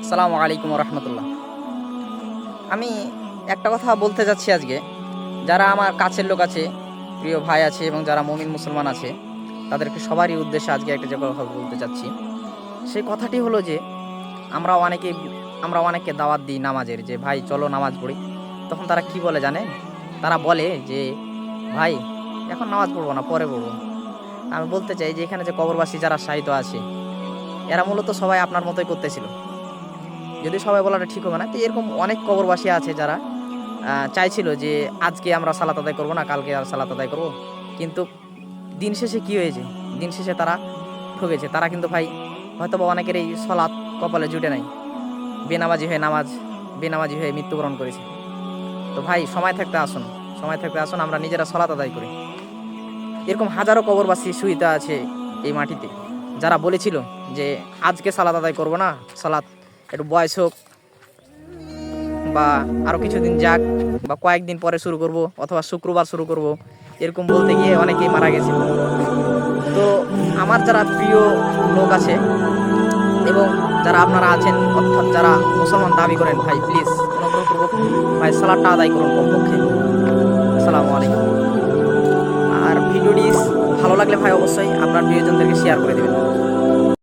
আসসালামু আলাইকুম রহমতুল্লাহ। আমি একটা কথা বলতে যাচ্ছি আজকে। যারা আমার কাছের লোক আছে, প্রিয় ভাই আছে এবং যারা মুমিন মুসলমান আছে, তাদেরকে সবারই উদ্দেশ্যে আজকে একটা যে কথা বলতে চাচ্ছি, সেই কথাটি হলো যে আমরা অনেকে আমরা অনেককে দাওয়াত দিই নামাজের, যে ভাই চলো নামাজ পড়ি। তখন তারা কি বলে জানেন? তারা বলে যে ভাই এখন নামাজ পড়বো না, পরে পড়বো। আমি বলতে চাই যে এখানে যে কবরবাসী যারা শায়িত আছে, এরা মূলত সবাই আপনার মতোই করতেছিল। যদি সবাই বলাটা ঠিক হবে না, তো এরকম অনেক কবরবাসী আছে যারা চাইছিল যে আজকে আমরা সালাত আদায় করবো না, কালকে আর সালাত আদায় করবো। কিন্তু দিন শেষে কি হয়েছে? দিন শেষে তারা ঠকেছে। তারা কিন্তু ভাই হয়তো বা অনেকের এই সলাৎ কপালে জুটে নাই, বেনামাজি হয়ে মৃত্যুবরণ করেছে। তো ভাই সময় থাকতে আসুন, আমরা নিজেরা সলাত আদায় করি। এরকম হাজারো কবরবাসী শুইতে আছে এই মাটিতে, যারা বলেছিল যে আজকে সালাত আদায় করবো না, সালাত একটু বয়স হোক বা আরও কিছুদিন যাক বা কয়েকদিন পরে শুরু করব অথবা শুক্রবার শুরু করব, এরকম বলতে গিয়ে অনেকেই মারা গেছে। তো আমার যারা প্রিয় লোক আছে এবং যারা আপনারা আছেন, অর্থাৎ যারা মুসলমান দাবি করেন, ভাই প্লিজ অনুগ্রহপূর্বক ভাই সালাদটা আদায় করুন কমপক্ষে। আসসালামু আলাইকুম। আর ভিডিওটি ভালো লাগলে ভাই অবশ্যই আপনার প্রিয়জনদেরকে শেয়ার করে দেবেন।